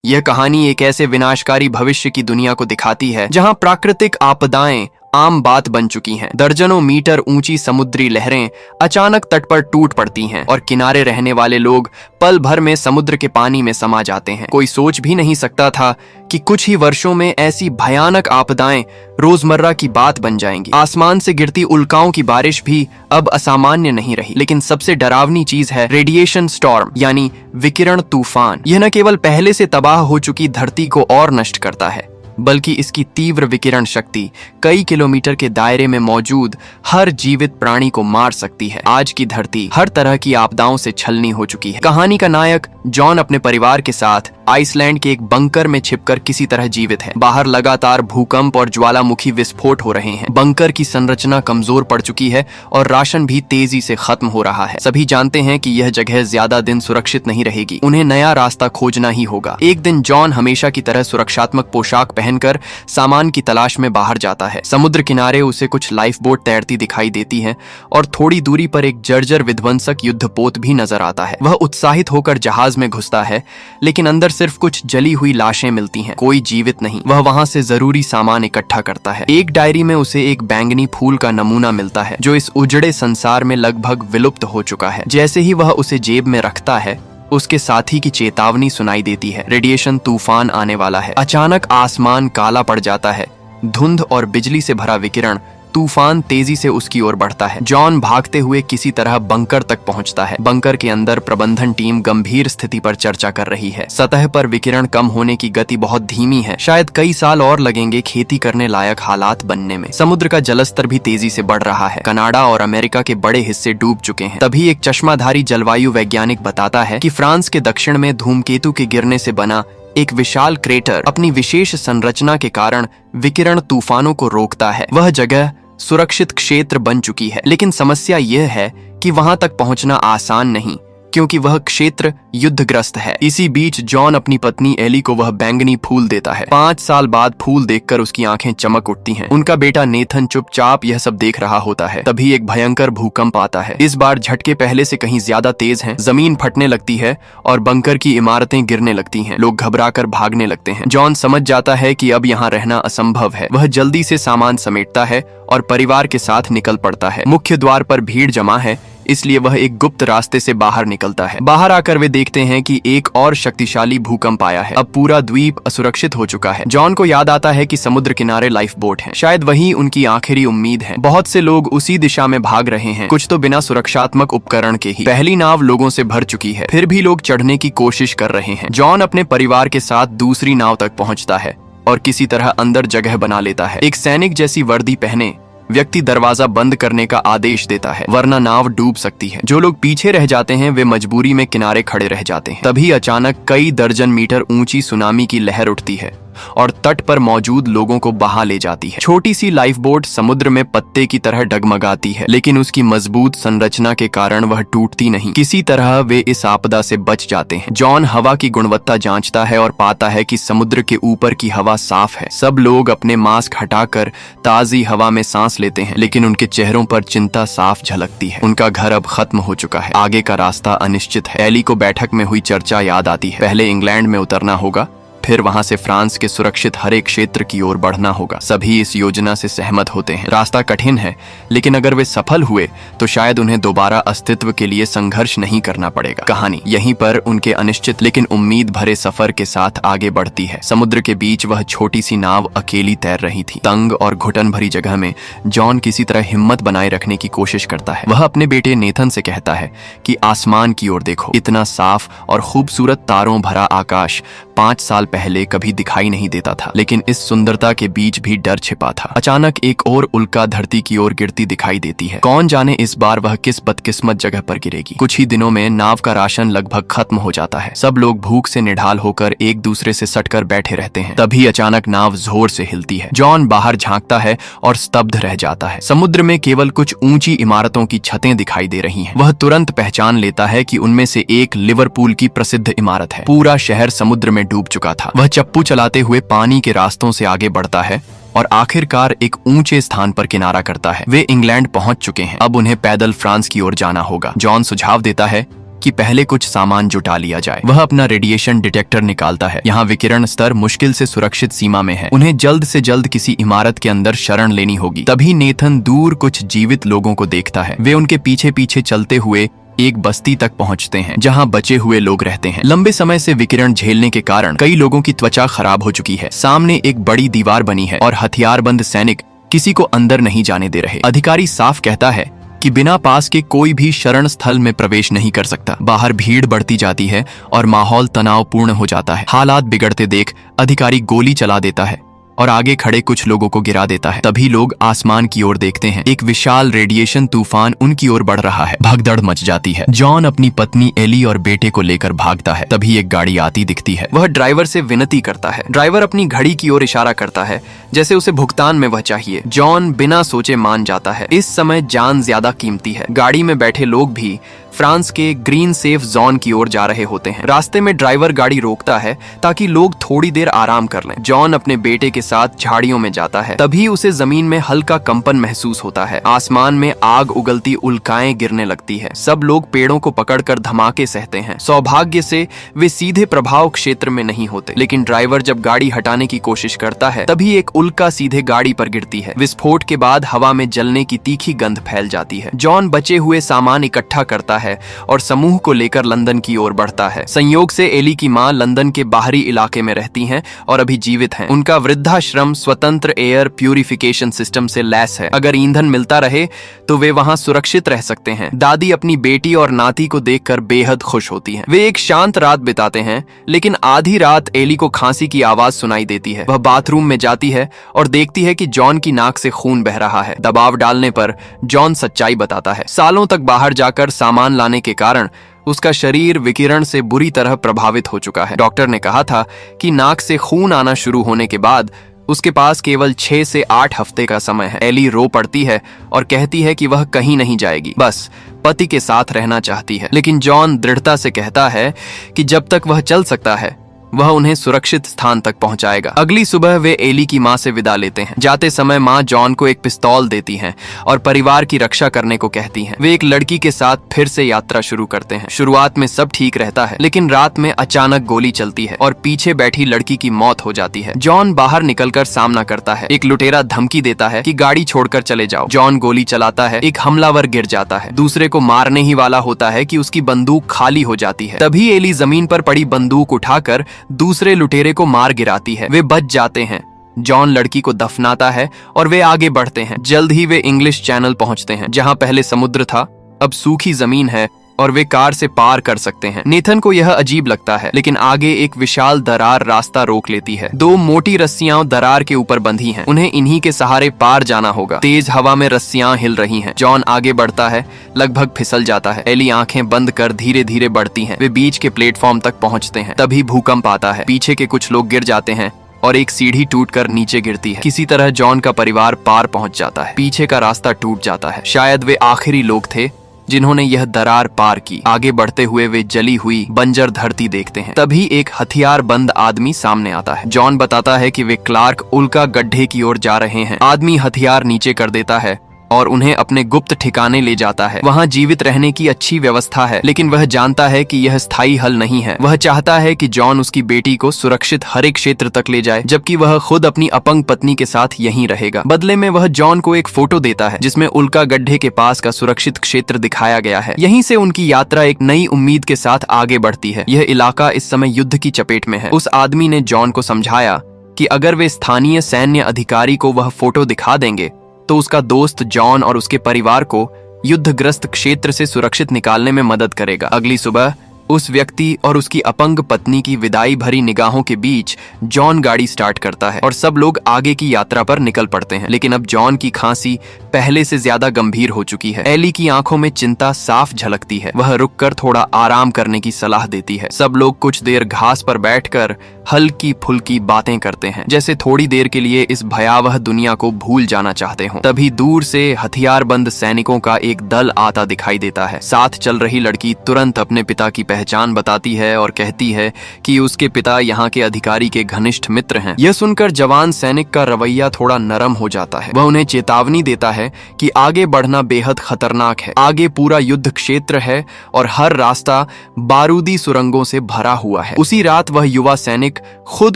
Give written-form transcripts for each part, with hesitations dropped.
यह कहानी एक ऐसे विनाशकारी भविष्य की दुनिया को दिखाती है जहां प्राकृतिक आपदाएं आम बात बन चुकी हैं। दर्जनों मीटर ऊंची समुद्री लहरें अचानक तट पर टूट पड़ती हैं और किनारे रहने वाले लोग पल भर में समुद्र के पानी में समा जाते हैं। कोई सोच भी नहीं सकता था कि कुछ ही वर्षों में ऐसी भयानक आपदाएं रोजमर्रा की बात बन जाएंगी। आसमान से गिरती उल्काओं की बारिश भी अब असामान्य नहीं रही। लेकिन सबसे डरावनी चीज है रेडिएशन स्टॉर्म, यानी विकिरण तूफान। यह न केवल पहले से तबाह हो चुकी धरती को और नष्ट करता है, बल्कि इसकी तीव्र विकिरण शक्ति कई किलोमीटर के दायरे में मौजूद हर जीवित प्राणी को मार सकती है। आज की धरती हर तरह की आपदाओं से छलनी हो चुकी है। कहानी का नायक जॉन अपने परिवार के साथ आइसलैंड के एक बंकर में छिपकर किसी तरह जीवित है। बाहर लगातार भूकंप और ज्वालामुखी विस्फोट हो रहे हैं। बंकर की संरचना कमजोर पड़ चुकी है और राशन भी तेजी से खत्म हो रहा है। सभी जानते हैं कि यह जगह ज्यादा दिन सुरक्षित नहीं रहेगी। उन्हें नया रास्ता खोजना ही होगा। एक दिन जॉन हमेशा की तरह सुरक्षात्मक पोशाक पहनकर सामान की तलाश में बाहर जाता है। समुद्र किनारे उसे कुछ लाइफ बोट तैरती दिखाई देती हैं और थोड़ी दूरी पर एक जर्जर विध्वंसक युद्धपोत भी नजर आता है। वह उत्साहित होकर जहाज में घुसता है, लेकिन अंदर सिर्फ कुछ जली हुई लाशें मिलती हैं, कोई जीवित नहीं। वह वहां से जरूरी सामान इकट्ठा करता है। एक डायरी में उसे एक बैंगनी फूल का नमूना मिलता है जो इस उजड़े संसार में लगभग विलुप्त हो चुका है। जैसे ही वह उसे जेब में रखता है, उसके साथी की चेतावनी सुनाई देती है। रेडिएशन तूफान आने वाला है। अचानक आसमान काला पड़ जाता है। धुंध और बिजली से भरा विकिरण तूफान तेजी से उसकी ओर बढ़ता है। जॉन भागते हुए किसी तरह बंकर तक पहुंचता है। बंकर के अंदर प्रबंधन टीम गंभीर स्थिति पर चर्चा कर रही है। सतह पर विकिरण कम होने की गति बहुत धीमी है। शायद कई साल और लगेंगे खेती करने लायक हालात बनने में। समुद्र का जलस्तर भी तेजी से बढ़ रहा है। कनाडा और अमेरिका के बड़े हिस्से डूब चुके हैं। तभी एक चश्माधारी जलवायु वैज्ञानिक बताता है कि फ्रांस के दक्षिण में धूमकेतु के गिरने से बना एक विशाल क्रेटर अपनी विशेष संरचना के कारण विकिरण तूफानों को रोकता है। वह जगह सुरक्षित क्षेत्र बन चुकी है, लेकिन समस्या यह है कि वहां तक पहुंचना आसान नहीं, क्योंकि वह क्षेत्र युद्धग्रस्त है। इसी बीच जॉन अपनी पत्नी एली को वह बैंगनी फूल देता है। 5 साल बाद फूल देखकर उसकी आंखें चमक उठती हैं। उनका बेटा नेथन चुपचाप यह सब देख रहा होता है। तभी एक भयंकर भूकंप आता है। इस बार झटके पहले से कहीं ज्यादा तेज हैं। जमीन फटने लगती है और बंकर की इमारतें गिरने लगती हैं। लोग घबराकर भागने लगते हैं। जॉन समझ जाता है कि अब यहाँ रहना असंभव है। वह जल्दी से सामान समेटता है और परिवार के साथ निकल पड़ता है। मुख्य द्वार पर भीड़ जमा है, इसलिए वह एक गुप्त रास्ते से बाहर निकलता है। बाहर आकर वे देखते हैं कि एक और शक्तिशाली भूकंप आया है। अब पूरा द्वीप असुरक्षित हो चुका है। जॉन को याद आता है कि समुद्र किनारे लाइफ बोट है। शायद वही उनकी आखिरी उम्मीद है। बहुत से लोग उसी दिशा में भाग रहे हैं, कुछ तो बिना सुरक्षात्मक उपकरण के ही। पहली नाव लोगों से भर चुकी है, फिर भी लोग चढ़ने की कोशिश कर रहे हैं। जॉन अपने परिवार के साथ दूसरी नाव तक पहुंचता है और किसी तरह अंदर जगह बना लेता है। एक सैनिक जैसी वर्दी पहने व्यक्ति दरवाजा बंद करने का आदेश देता है, वरना नाव डूब सकती है। जो लोग पीछे रह जाते हैं वे मजबूरी में किनारे खड़े रह जाते हैं। तभी अचानक कई दर्जन मीटर ऊंची सुनामी की लहर उठती है और तट पर मौजूद लोगों को बहा ले जाती है। छोटी सी लाइफ बोट समुद्र में पत्ते की तरह डगमगाती है, लेकिन उसकी मजबूत संरचना के कारण वह टूटती नहीं। किसी तरह वे इस आपदा से बच जाते हैं। जॉन हवा की गुणवत्ता जांचता है और पाता है कि समुद्र के ऊपर की हवा साफ है। सब लोग अपने मास्क हटाकर ताजी हवा में सांस लेते हैं, लेकिन उनके चेहरों पर चिंता साफ झलकती है। उनका घर अब खत्म हो चुका है। आगे का रास्ता अनिश्चित है। एली को बैठक में हुई चर्चा याद आती है। पहले इंग्लैंड में उतरना होगा, फिर वहां से फ्रांस के सुरक्षित हरे क्षेत्र की ओर बढ़ना होगा। सभी इस योजना से सहमत होते हैं। रास्ता कठिन है, लेकिन अगर वे सफल हुए तो शायद उन्हें दोबारा अस्तित्व के लिए संघर्ष नहीं करना पड़ेगा। कहानी यहीं पर उनके अनिश्चित लेकिन उम्मीद भरे सफर के साथ आगे बढ़ती है। समुद्र के बीच वह छोटी सी नाव अकेली तैर रही थी। तंग और घुटन भरी जगह में जॉन किसी तरह हिम्मत बनाए रखने की कोशिश करता है। वह अपने बेटे नेथन से कहता है कि आसमान की ओर देखो, इतना साफ और खूबसूरत तारों भरा आकाश 5 साल पहले कभी दिखाई नहीं देता था। लेकिन इस सुंदरता के बीच भी डर छिपा था। अचानक एक और उल्का धरती की ओर गिरती दिखाई देती है। कौन जाने इस बार वह किस बदकिस्मत जगह पर गिरेगी। कुछ ही दिनों में नाव का राशन लगभग खत्म हो जाता है। सब लोग भूख से निढाल होकर एक दूसरे से सटकर बैठे रहते हैं। तभी अचानक नाव जोर से हिलती है। जॉन बाहर झांकता है और स्तब्ध रह जाता है। समुद्र में केवल कुछ ऊंची इमारतों की छतें दिखाई दे रही हैं। वह तुरंत पहचान लेता है कि उनमें से एक लिवरपूल की प्रसिद्ध इमारत है। पूरा शहर समुद्र में डूब चुका था। वह चप्पू चलाते हुए पानी के रास्तों से आगे बढ़ता है और आखिरकार एक ऊंचे स्थान पर किनारा करता है। वे इंग्लैंड पहुंच चुके हैं। अब उन्हें पैदल फ्रांस की ओर जाना होगा। जॉन सुझाव देता है कि पहले कुछ सामान जुटा लिया जाए। वह अपना रेडिएशन डिटेक्टर निकालता है। यहाँ विकिरण स्तर मुश्किल से सुरक्षित सीमा में है। उन्हें जल्द से जल्द किसी इमारत के अंदर शरण लेनी होगी। तभी नेथन दूर कुछ जीवित लोगों को देखता है। वे उनके पीछे पीछे चलते हुए एक बस्ती तक पहुंचते हैं जहां बचे हुए लोग रहते हैं। लंबे समय से विकिरण झेलने के कारण कई लोगों की त्वचा खराब हो चुकी है। सामने एक बड़ी दीवार बनी है और हथियारबंद सैनिक किसी को अंदर नहीं जाने दे रहे। अधिकारी साफ कहता है कि बिना पास के कोई भी शरण स्थल में प्रवेश नहीं कर सकता। बाहर भीड़ बढ़ती जाती है और माहौल तनावपूर्ण हो जाता है। हालात बिगड़ते देख अधिकारी गोली चला देता है और आगे खड़े कुछ लोगों को गिरा देता है। तभी लोग आसमान की ओर देखते हैं। एक विशाल रेडिएशन तूफान उनकी ओर बढ़ रहा है। भगदड़ मच जाती है। जॉन अपनी पत्नी एली और बेटे को लेकर भागता है। तभी एक गाड़ी आती दिखती है। वह ड्राइवर से विनती करता है। ड्राइवर अपनी घड़ी की ओर इशारा करता है जैसे उसे भुगतान में वह चाहिए। जॉन बिना सोचे मान जाता है। इस समय जान ज्यादा कीमती है। गाड़ी में बैठे लोग भी फ्रांस के ग्रीन सेफ जोन की ओर जा रहे होते हैं। रास्ते में ड्राइवर गाड़ी रोकता है ताकि लोग थोड़ी देर आराम कर लें। जॉन अपने बेटे के साथ झाड़ियों में जाता है। तभी उसे जमीन में हल्का कंपन महसूस होता है। आसमान में आग उगलती उल्काएं गिरने लगती है। सब लोग पेड़ों को पकड़कर धमाके सहते हैं। सौभाग्य से वे सीधे प्रभाव क्षेत्र में नहीं होते, लेकिन ड्राइवर जब गाड़ी हटाने की कोशिश करता है तभी एक उल्का सीधे गाड़ी पर गिरती है। विस्फोट के बाद हवा में जलने की तीखी गंध फैल जाती है। जॉन बचे हुए सामान इकट्ठा करता है और समूह को लेकर लंदन की ओर बढ़ता है। संयोग से एली की मां लंदन के बाहरी इलाके में रहती हैं और अभी जीवित हैं। उनका वृद्धाश्रम स्वतंत्र एयर प्यूरिफिकेशन सिस्टम से लैस है। अगर ईंधन मिलता रहे तो वे वहां सुरक्षित रह सकते हैं। दादी अपनी बेटी और नाती को देखकर बेहद खुश होती हैं। वे एक शांत रात बिताते हैं, लेकिन आधी रात एली को खांसी की आवाज सुनाई देती है। वह बाथरूम में जाती है और देखती है कि जॉन की नाक से खून बह रहा है। दबाव डालने पर जॉन सच्चाई बताता है। सालों तक बाहर जाकर सामान लाने के कारण उसका शरीर विकिरण से बुरी तरह प्रभावित हो चुका है। डॉक्टर ने कहा था कि नाक से खून आना शुरू होने के बाद उसके पास केवल 6 से 8 हफ्ते का समय है। एली रो पड़ती है और कहती है कि वह कहीं नहीं जाएगी, बस पति के साथ रहना चाहती है। लेकिन जॉन दृढ़ता से कहता है कि जब तक वह चल सकता है वह उन्हें सुरक्षित स्थान तक पहुंचाएगा। अगली सुबह वे एली की मां से विदा लेते हैं। जाते समय मां जॉन को एक पिस्तौल देती हैं और परिवार की रक्षा करने को कहती हैं। वे एक लड़की के साथ फिर से यात्रा शुरू करते हैं। शुरुआत में सब ठीक रहता है, लेकिन रात में अचानक गोली चलती है और पीछे बैठी लड़की की मौत हो जाती है। जॉन बाहर निकलकर सामना करता है। एक लुटेरा धमकी देता है कि गाड़ी छोड़कर चले जाओ। जॉन गोली चलाता है। एक हमलावर गिर जाता है। दूसरे को मारने ही वाला होता है कि उसकी बंदूक खाली हो जाती है। तभी एली जमीन पर पड़ी बंदूक उठाकर दूसरे लुटेरे को मार गिराती है। वे बच जाते हैं। जॉन लड़की को दफनाता है और वे आगे बढ़ते हैं। जल्द ही वे इंग्लिश चैनल पहुंचते हैं। जहां पहले समुद्र था अब सूखी जमीन है और वे कार से पार कर सकते हैं। नेथन को यह अजीब लगता है, लेकिन आगे एक विशाल दरार रास्ता रोक लेती है। 2 मोटी रस्सियां दरार के ऊपर बंधी हैं। उन्हें इन्हीं के सहारे पार जाना होगा। तेज हवा में रस्सियां हिल रही हैं। जॉन आगे बढ़ता है, लगभग फिसल जाता है। एली आंखें बंद कर धीरे धीरे बढ़ती हैं। वे बीच के प्लेटफॉर्म तक पहुंचते हैं। तभी भूकंप आता है। पीछे के कुछ लोग गिर जाते हैं और एक सीढ़ी टूटकर नीचे गिरती है। किसी तरह जॉन का परिवार पार पहुंच जाता है। पीछे का रास्ता टूट जाता है। शायद वे आखिरी लोग थे जिन्होंने यह दरार पार की। आगे बढ़ते हुए वे जली हुई बंजर धरती देखते हैं। तभी एक हथियारबंद आदमी सामने आता है। जॉन बताता है कि वे क्लार्क उल्का गड्ढे की ओर जा रहे हैं। आदमी हथियार नीचे कर देता है और उन्हें अपने गुप्त ठिकाने ले जाता है। वहां जीवित रहने की अच्छी व्यवस्था है, लेकिन वह जानता है कि यह स्थायी हल नहीं है। वह चाहता है कि जॉन उसकी बेटी को सुरक्षित हरे क्षेत्र तक ले जाए, जबकि वह खुद अपनी अपंग पत्नी के साथ यहीं रहेगा। बदले में वह जॉन को एक फोटो देता है जिसमें उल्का गड्ढे के पास का सुरक्षित क्षेत्र दिखाया गया है। यहीं से उनकी यात्रा एक नई उम्मीद के साथ आगे बढ़ती है। यह इलाका इस समय युद्ध की चपेट में है। उस आदमी ने जॉन को समझाया कि अगर वे स्थानीय सैन्य अधिकारी को वह फोटो दिखा देंगे तो उसका दोस्त जॉन और उसके परिवार को युद्धग्रस्त क्षेत्र से सुरक्षित निकालने में मदद करेगा। अगली सुबह उस व्यक्ति और उसकी अपंग पत्नी की विदाई भरी निगाहों के बीच जॉन गाड़ी स्टार्ट करता है और सब लोग आगे की यात्रा पर निकल पड़ते हैं। लेकिन अब जॉन की खांसी पहले से ज्यादा गंभीर हो चुकी है। एली की आंखों में चिंता साफ झलकती है। वह रुककर थोड़ा आराम करने की सलाह देती है। सब लोग कुछ देर घास पर बैठकर हल्की फुल्की बातें करते हैं, जैसे थोड़ी देर के लिए इस भयावह दुनिया को भूल जाना चाहते हो। तभी दूर से हथियारबंद सैनिकों का एक दल आता दिखाई देता है। साथ चल रही लड़की तुरंत अपने पिता की पहचान बताती है और कहती है कि उसके पिता यहाँ के अधिकारी के घनिष्ठ मित्र हैं। यह सुनकर जवान सैनिक का रवैया थोड़ा नरम हो जाता है। वह उन्हें चेतावनी देता है कि आगे बढ़ना बेहद खतरनाक है, आगे पूरा युद्ध क्षेत्र है और हर रास्ता बारूदी सुरंगों से भरा हुआ है। उसी रात वह युवा सैनिक खुद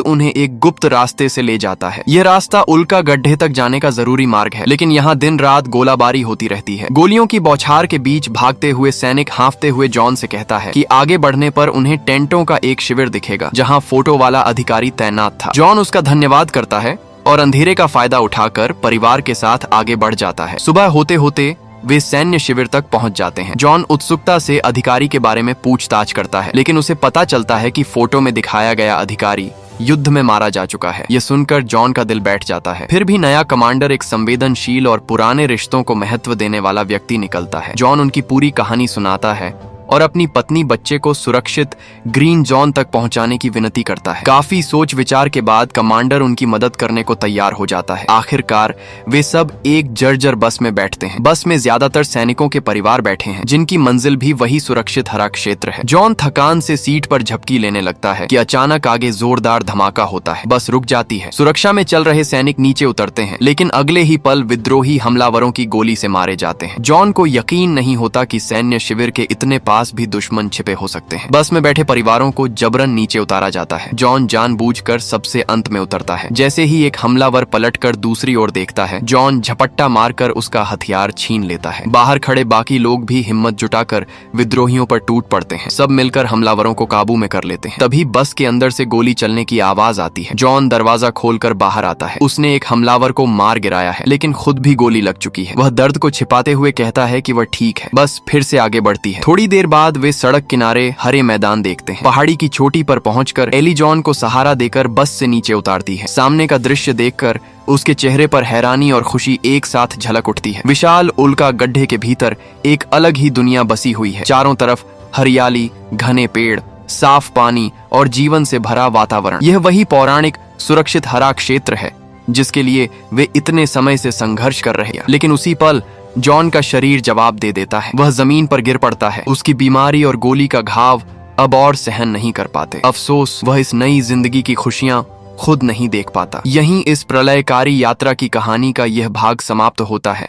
उन्हें एक गुप्त रास्ते से ले जाता है। यह रास्ता उल्का गड्ढे तक जाने का जरूरी मार्ग है, लेकिन यहाँ दिन रात गोलाबारी होती रहती है। गोलियों की बौछार के बीच भागते हुए सैनिक हाँफते हुए जॉन से कहता है कि आगे बढ़ने पर उन्हें टेंटों का एक शिविर दिखेगा जहाँ फोटो वाला अधिकारी तैनात था। जॉन उसका धन्यवाद करता है और अंधेरे का फायदा उठाकर परिवार के साथ आगे बढ़ जाता है। सुबह होते होते वे सैन्य शिविर तक पहुंच जाते हैं। जॉन उत्सुकता से अधिकारी के बारे में पूछताछ करता है, लेकिन उसे पता चलता है कि फोटो में दिखाया गया अधिकारी युद्ध में मारा जा चुका है। यह सुनकर जॉन का दिल बैठ जाता है। फिर भी नया कमांडर एक संवेदनशील और पुराने रिश्तों को महत्व देने वाला व्यक्ति निकलता है। जॉन उनकी पूरी कहानी सुनाता है और अपनी पत्नी बच्चे को सुरक्षित ग्रीन जोन तक पहुंचाने की विनती करता है। काफी सोच विचार के बाद कमांडर उनकी मदद करने को तैयार हो जाता है। आखिरकार वे सब एक जर्जर बस में बैठते हैं। बस में ज्यादातर सैनिकों के परिवार बैठे हैं, जिनकी मंजिल भी वही सुरक्षित हरा क्षेत्र है। जॉन थकान से सीट पर झपकी लेने लगता है कि अचानक आगे जोरदार धमाका होता है। बस रुक जाती है। सुरक्षा में चल रहे सैनिक नीचे उतरते हैं, लेकिन अगले ही पल विद्रोही हमलावरों की गोली से मारे जाते हैं। जॉन को यकीन नहीं होता कि सैन्य शिविर के इतने पास भी दुश्मन छिपे हो सकते हैं। बस में बैठे परिवारों को जबरन नीचे उतारा जाता है। जॉन जानबूझकर सबसे अंत में उतरता है। जैसे ही एक हमलावर पलटकर दूसरी ओर देखता है, जॉन झपट्टा मारकर उसका हथियार छीन लेता है। बाहर खड़े बाकी लोग भी हिम्मत जुटाकर विद्रोहियों पर टूट पड़ते हैं। सब मिलकर हमलावरों को काबू में कर लेते हैं। तभी बस के अंदर से गोली चलने की आवाज आती है। जॉन दरवाजा खोलकर बाहर आता है। उसने एक हमलावर को मार गिराया है, लेकिन खुद भी गोली लग चुकी है। वह दर्द को छिपाते हुए कहता है कि वह ठीक है। बस फिर से आगे बढ़ती है। थोड़ी देर बाद वे सड़क किनारे हरे मैदान देखते हैं। पहाड़ी की चोटी पर पहुंचकर एली जॉन को सहारा देकर बस से नीचे उतारती है। सामने का दृश्य देखकर उसके चेहरे पर हैरानी और खुशी एक साथ झलक उठती है। विशाल उल्का गड्ढे के भीतर एक अलग ही दुनिया बसी हुई है। चारों तरफ हरियाली, घने पेड़, साफ पानी और जीवन से भरा वातावरण। यह वही पौराणिक सुरक्षित हरा क्षेत्र है जिसके लिए वे इतने समय से संघर्ष कर रहे हैं। लेकिन उसी पल जॉन का शरीर जवाब दे देता है। वह जमीन पर गिर पड़ता है। उसकी बीमारी और गोली का घाव अब और सहन नहीं कर पाते। अफसोस, वह इस नई जिंदगी की खुशियां खुद नहीं देख पाता। यहीं इस प्रलयकारी यात्रा की कहानी का यह भाग समाप्त होता है।